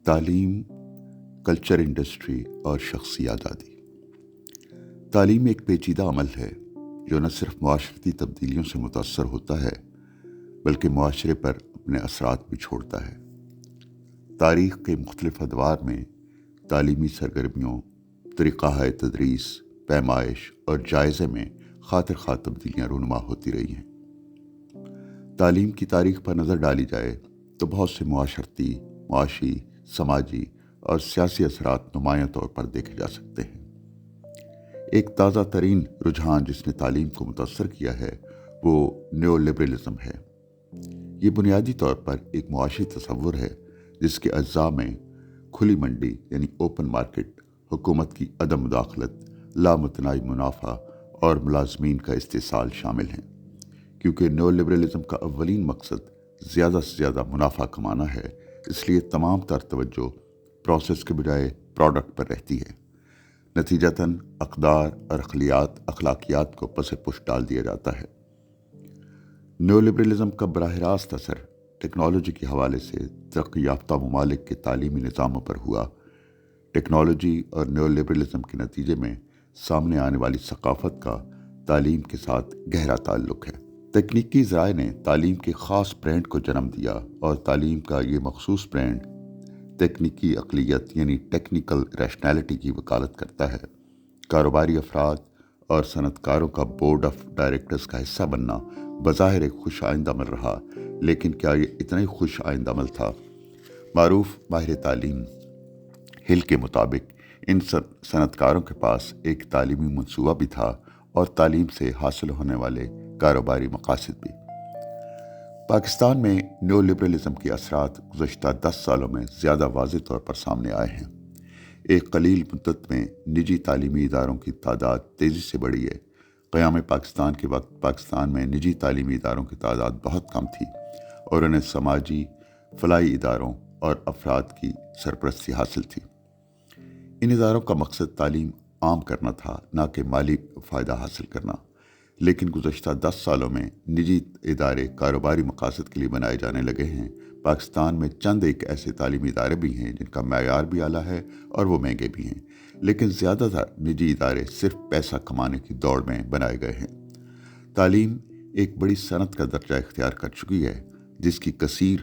تعلیم، culture industry اور شخصی آزادی۔ تعلیم ایک پیچیدہ عمل ہے جو نہ صرف معاشرتی تبدیلیوں سے متاثر ہوتا ہے بلکہ معاشرے پر اپنے اثرات بھی چھوڑتا ہے۔ تاریخ کے مختلف ادوار میں تعلیمی سرگرمیوں، طریقہ تدریس، پیمائش اور جائزے میں خاطر خواہ تبدیلیاں رونما ہوتی رہی ہیں۔ تعلیم کی تاریخ پر نظر ڈالی جائے تو بہت سے معاشرتی، معاشی، سماجی اور سیاسی اثرات نمایاں طور پر دیکھے جا سکتے ہیں۔ ایک تازہ ترین رجحان جس نے تعلیم کو متاثر کیا ہے وہ نیو لبرلزم ہے۔ یہ بنیادی طور پر ایک معاشی تصور ہے جس کے اجزاء میں کھلی منڈی یعنی اوپن مارکیٹ، حکومت کی عدم مداخلت، لامتناہی منافع اور ملازمین کا استحصال شامل ہیں۔ کیونکہ نیو لبرلزم کا اولین مقصد زیادہ سے زیادہ منافع کمانا ہے، اس لیے تمام تر توجہ پروسیس کے بجائے پروڈکٹ پر رہتی ہے۔ نتیجتاً اقدار اور اخلاقیات کو پس پش ڈال دیا جاتا ہے۔ نیو لبرلزم کا براہ راست اثر ٹیکنالوجی کے حوالے سے ترقی یافتہ ممالک کے تعلیمی نظاموں پر ہوا۔ ٹیکنالوجی اور نیو لبرلزم کے نتیجے میں سامنے آنے والی ثقافت کا تعلیم کے ساتھ گہرا تعلق ہے۔ تکنیکی ذرائع نے تعلیم کے خاص برانڈ کو جنم دیا اور تعلیم کا یہ مخصوص برانڈ تکنیکی عقلیت یعنی ٹیکنیکل ریشنالٹی کی وکالت کرتا ہے۔ کاروباری افراد اور صنعت کاروں کا بورڈ آف ڈائریکٹرز کا حصہ بننا بظاہر ایک خوش آئند عمل رہا، لیکن کیا یہ اتنا ہی خوش آئند عمل تھا؟ معروف ماہر تعلیم ہل کے مطابق ان صنعت کاروں کے پاس ایک تعلیمی منصوبہ بھی تھا اور تعلیم سے حاصل ہونے والے کاروباری مقاصد بھی۔ پاکستان میں نیو لبرلزم کے اثرات گزشتہ 10 سالوں میں زیادہ واضح طور پر سامنے آئے ہیں۔ ایک قلیل مدت میں نجی تعلیمی اداروں کی تعداد تیزی سے بڑھی ہے۔ قیام پاکستان کے وقت پاکستان میں نجی تعلیمی اداروں کی تعداد بہت کم تھی اور انہیں سماجی فلاحی اداروں اور افراد کی سرپرستی حاصل تھی۔ ان اداروں کا مقصد تعلیم عام کرنا تھا، نہ کہ مالی فائدہ حاصل کرنا۔ لیکن گزشتہ 10 سالوں میں نجی ادارے کاروباری مقاصد کے لیے بنائے جانے لگے ہیں۔ پاکستان میں چند ایک ایسے تعلیمی ادارے بھی ہیں جن کا معیار بھی اعلیٰ ہے اور وہ مہنگے بھی ہیں، لیکن زیادہ تر نجی ادارے صرف پیسہ کمانے کی دوڑ میں بنائے گئے ہیں۔ تعلیم ایک بڑی صنعت کا درجہ اختیار کر چکی ہے جس کی کثیر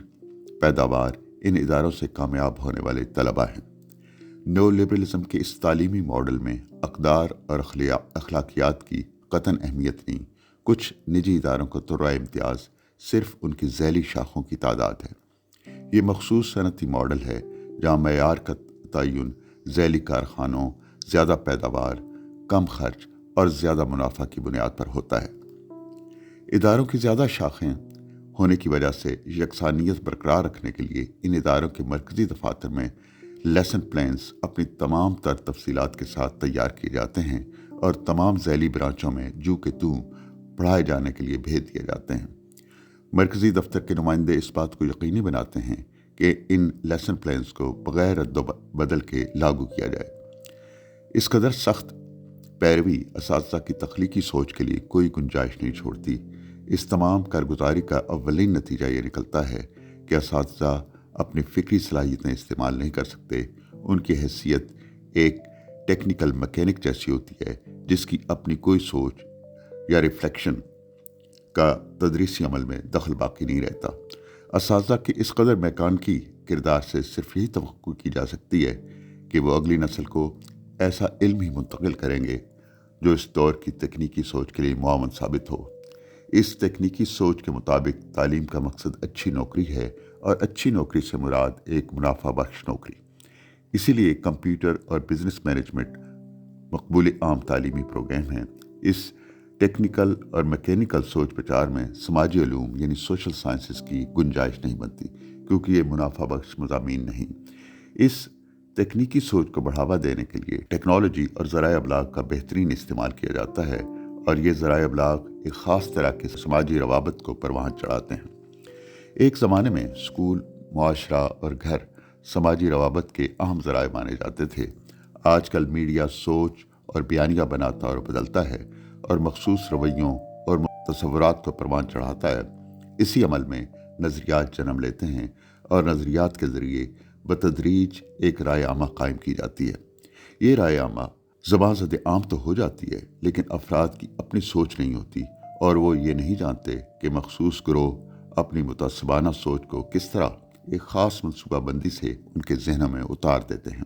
پیداوار ان اداروں سے کامیاب ہونے والے طلباء ہیں۔ نیو لبرلزم کے اس تعلیمی ماڈل میں اقدار اور اخلاقیات کی قطعاً اہمیت نہیں۔ کچھ نجی اداروں کا طرۂ امتیاز صرف ان کی ذیلی شاخوں کی تعداد ہے۔ یہ مخصوص صنعتی ماڈل ہے جہاں معیار کا تعین ذیلی کارخانوں، زیادہ پیداوار، کم خرچ اور زیادہ منافع کی بنیاد پر ہوتا ہے۔ اداروں کی زیادہ شاخیں ہونے کی وجہ سے یکسانیت برقرار رکھنے کے لیے ان اداروں کے مرکزی دفاتر میں لیسن پلانز اپنی تمام تر تفصیلات کے ساتھ تیار کیے جاتے ہیں اور تمام ذیلی برانچوں میں جو کہ توں پڑھائے جانے کے لیے بھیج دیے جاتے ہیں۔ مرکزی دفتر کے نمائندے اس بات کو یقینی بناتے ہیں کہ ان لیسن پلانز کو بغیر رد و بدل کے لاگو کیا جائے۔ اس قدر سخت پیروی اساتذہ کی تخلیقی سوچ کے لیے کوئی گنجائش نہیں چھوڑتی۔ اس تمام کارگزاری کا اولین نتیجہ یہ نکلتا ہے کہ اساتذہ اپنی فکری صلاحیتیں استعمال نہیں کر سکتے۔ ان کی حیثیت ایک ٹیکنیکل میکینک جیسی ہوتی ہے جس کی اپنی کوئی سوچ یا ریفلیکشن کا تدریسی عمل میں دخل باقی نہیں رہتا۔ اساتذہ کے اس قدر میکانیکی کردار سے صرف یہی توقع کی جا سکتی ہے کہ وہ اگلی نسل کو ایسا علم ہی منتقل کریں گے جو اس دور کی تکنیکی سوچ کے لیے معاون ثابت ہو۔ اس تکنیکی سوچ کے مطابق تعلیم کا مقصد اچھی نوکری ہے اور اچھی نوکری سے مراد ایک منافع بخش نوکری۔ اسی لیے کمپیوٹر اور بزنس مینجمنٹ مقبول عام تعلیمی پروگرام ہیں۔ اس ٹیکنیکل اور میکینیکل سوچ پچار میں سماجی علوم یعنی سوشل سائنسز کی گنجائش نہیں بنتی کیونکہ یہ منافع بخش مضامین نہیں۔ اس تکنیکی سوچ کو بڑھاوا دینے کے لیے ٹیکنالوجی اور ذرائع ابلاغ کا بہترین استعمال کیا جاتا ہے اور یہ ذرائع ابلاغ ایک خاص طرح کے سماجی روابط کو پروان چڑھاتے ہیں۔ ایک زمانے میں اسکول، معاشرہ اور گھر سماجی روابط کے اہم ذرائع مانے جاتے تھے۔ آج کل میڈیا سوچ اور بیانیہ بناتا اور بدلتا ہے اور مخصوص رویوں اور تصورات کو پروان چڑھاتا ہے۔ اسی عمل میں نظریات جنم لیتے ہیں اور نظریات کے ذریعے بتدریج ایک رائے عامہ قائم کی جاتی ہے۔ یہ رائے عامہ زبان زد عام تو ہو جاتی ہے، لیکن افراد کی اپنی سوچ نہیں ہوتی اور وہ یہ نہیں جانتے کہ مخصوص گروہ اپنی متعصبانہ سوچ کو کس طرح ایک خاص منصوبہ بندی سے ان کے ذہنوں میں اتار دیتے ہیں۔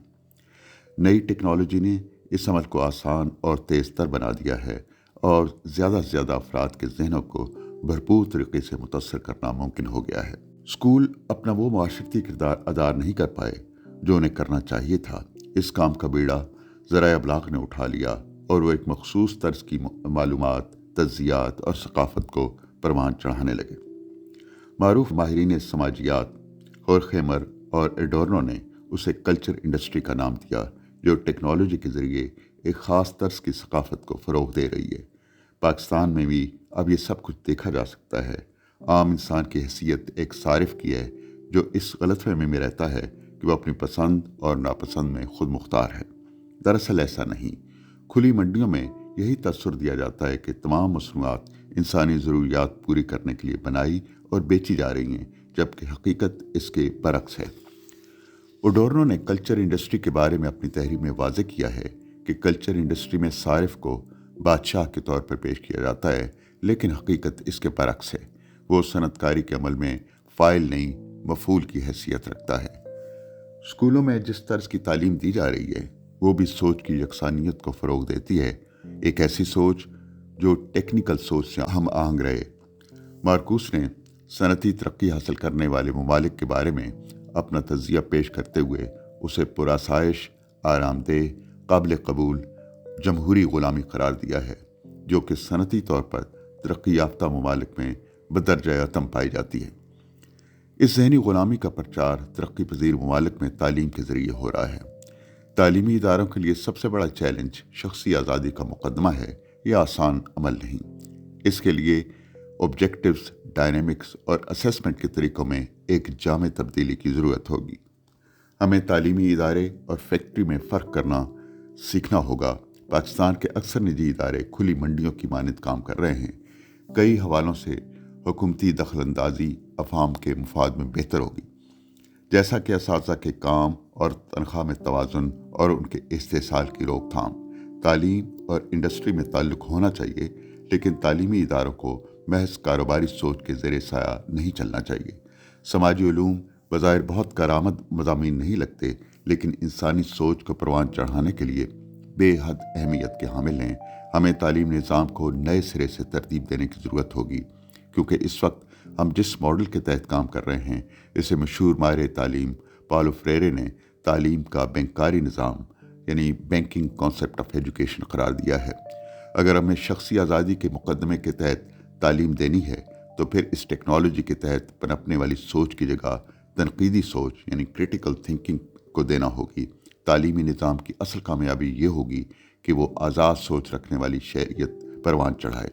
نئی ٹیکنالوجی نے اس عمل کو آسان اور تیز تر بنا دیا ہے اور زیادہ سے زیادہ افراد کے ذہنوں کو بھرپور طریقے سے متاثر کرنا ممکن ہو گیا ہے۔ اسکول اپنا وہ معاشرتی کردار ادا نہیں کر پائے جو انہیں کرنا چاہیے تھا۔ اس کام کا بیڑا ذرائع ابلاغ نے اٹھا لیا اور وہ ایک مخصوص طرز کی معلومات، تجزیات اور ثقافت کو پروان چڑھانے لگے۔ معروف ماہرین سماجیات ہورخیمر اور ایڈورنو نے اسے کلچر انڈسٹری کا نام دیا، جو ٹیکنالوجی کے ذریعے ایک خاص طرز کی ثقافت کو فروغ دے رہی ہے۔ پاکستان میں بھی اب یہ سب کچھ دیکھا جا سکتا ہے۔ عام انسان کی حیثیت ایک صارف کی ہے جو اس غلط فہمی میں رہتا ہے کہ وہ اپنی پسند اور ناپسند میں خود مختار ہے۔ دراصل ایسا نہیں۔ کھلی منڈیوں میں یہی تصور دیا جاتا ہے کہ تمام مصنوعات انسانی ضروریات پوری کرنے کے لیے بنائی اور بیچی جا رہی ہیں، جبکہ حقیقت اس کے برعکس ہے۔ اوڈورنو نے کلچر انڈسٹری کے بارے میں اپنی تحریر میں واضح کیا ہے کہ کلچر انڈسٹری میں صارف کو بادشاہ کے طور پر پیش کیا جاتا ہے، لیکن حقیقت اس کے برعکس ہے۔ وہ صنعت کاری کے عمل میں فاعل نہیں، مفعول کی حیثیت رکھتا ہے۔ اسکولوں میں جس طرز کی تعلیم دی جا رہی ہے وہ بھی سوچ کی یکسانیت کو فروغ دیتی ہے، ایک ایسی سوچ جو ٹیکنیکل سوچ سے ہم آہنگ رہے۔ مارکوس نے صنعتی ترقی حاصل کرنے والے ممالک کے بارے میں اپنا تجزیہ پیش کرتے ہوئے اسے پرآسائش، آرام دہ، قابل قبول جمہوری غلامی قرار دیا ہے، جو کہ صنعتی طور پر ترقی یافتہ ممالک میں بدرجہ اتم پائی جاتی ہے۔ اس ذہنی غلامی کا پرچار ترقی پذیر ممالک میں تعلیم کے ذریعے ہو رہا ہے۔ تعلیمی اداروں کے لیے سب سے بڑا چیلنج شخصی آزادی کا مقدمہ ہے۔ یہ آسان عمل نہیں۔ اس کے لیے آبجیکٹیوز، ڈائنامکس اور اسیسمنٹ کے طریقوں میں ایک جامع تبدیلی کی ضرورت ہوگی۔ ہمیں تعلیمی ادارے اور فیکٹری میں فرق کرنا سیکھنا ہوگا۔ پاکستان کے اکثر نجی ادارے کھلی منڈیوں کی مانند کام کر رہے ہیں۔ کئی حوالوں سے حکومتی دخل اندازی عوام کے مفاد میں بہتر ہوگی، جیسا کہ اساتذہ کے کام اور تنخواہ میں توازن اور ان کے استحصال کی روک تھام۔ تعلیم اور انڈسٹری میں تعلق ہونا چاہیے، لیکن تعلیمی اداروں کو محض کاروباری سوچ کے زیر سایہ نہیں چلنا چاہیے۔ سماجی علوم بظاہر بہت کارآمد مضامین نہیں لگتے، لیکن انسانی سوچ کو پروان چڑھانے کے لیے بے حد اہمیت کے حامل ہیں۔ ہمیں تعلیم نظام کو نئے سرے سے ترتیب دینے کی ضرورت ہوگی، کیونکہ اس وقت ہم جس ماڈل کے تحت کام کر رہے ہیں اسے مشہور ماہر تعلیم پالو فریرے نے تعلیم کا بینکاری نظام یعنی بینکنگ کانسیپٹ آف ایجوکیشن قرار دیا ہے۔ اگر ہمیں شخصی آزادی کے مقدمے کے تحت تعلیم دینی ہے تو پھر اس ٹیکنالوجی کے تحت پنپنے والی سوچ کی جگہ تنقیدی سوچ یعنی کریٹیکل تھنکنگ کو دینا ہوگی۔ تعلیمی نظام کی اصل کامیابی یہ ہوگی کہ وہ آزاد سوچ رکھنے والی شہریت پروان چڑھائے۔